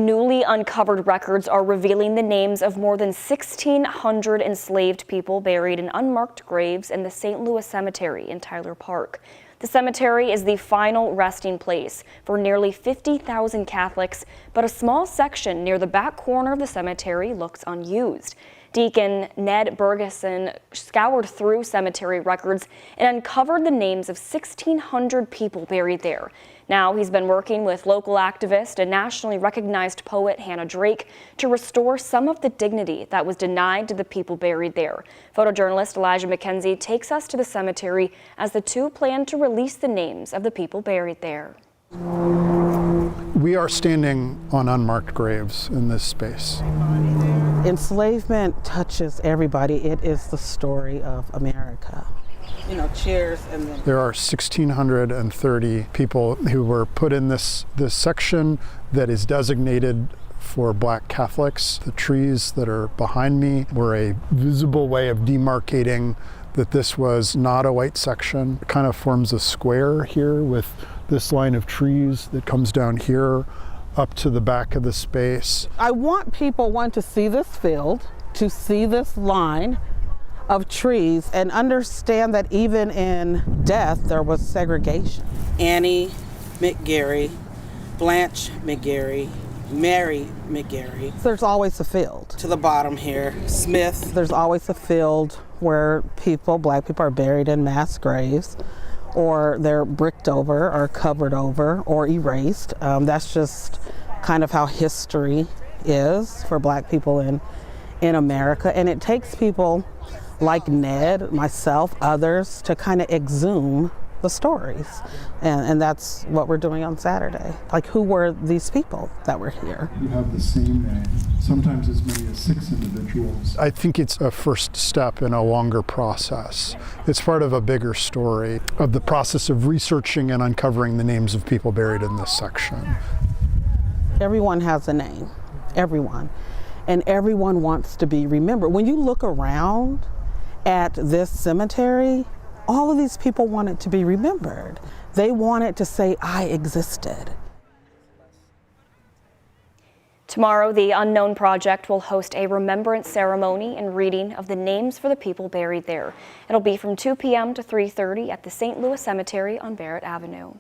Newly uncovered records are revealing the names of more than 1,600 enslaved people buried in unmarked graves in the St. Louis Cemetery in Tyler Park. The cemetery is the final resting place for nearly 50,000 Catholics, but a small section near the back corner of the cemetery looks unused. Deacon Ned Berghausen scoured through cemetery records and uncovered the names of 1,600 people buried there. Now he's been working with local activist and nationally recognized poet Hannah Drake to restore some of the dignity that was denied to the people buried there. Photojournalist Elijah McKenzie takes us to the cemetery as the two plan to release the names of the people buried there. We are standing on unmarked graves in this space. Enslavement touches everybody. It is the story of America. You know, cheers. And then there are 1,630 people who were put in this section that is designated for Black Catholics. The trees that are behind me were a visible way of demarcating that this was not a white section. It kind of forms a square here with this line of trees that comes down here up to the back of the space. I want people, to see this field, to see this line of trees and understand that even in death there was segregation. Annie McGarry, Blanche McGarry, Mary McGarry. There's always a field. To the bottom here, Smith. There's always a field where Black people are buried in mass graves, or they're bricked over or covered over or erased. That's just kind of how history is for Black people in America. And it takes people like Ned, myself, others to kind of exhume the stories. And that's what we're doing on Saturday. Like, who were these people that were here? You have the same name, sometimes as many as 6 individuals. I think it's a first step in a longer process. It's part of a bigger story of the process of researching and uncovering the names of people buried in this section. Everyone has a name, everyone. And everyone wants to be remembered. When you look around at this cemetery, all of these people wanted to be remembered. They wanted to say, I existed. Tomorrow, the Unknown Project will host a remembrance ceremony and reading of the names for the people buried there. It'll be from 2 p.m. to 3:30 at the St. Louis Cemetery on Barrett Avenue.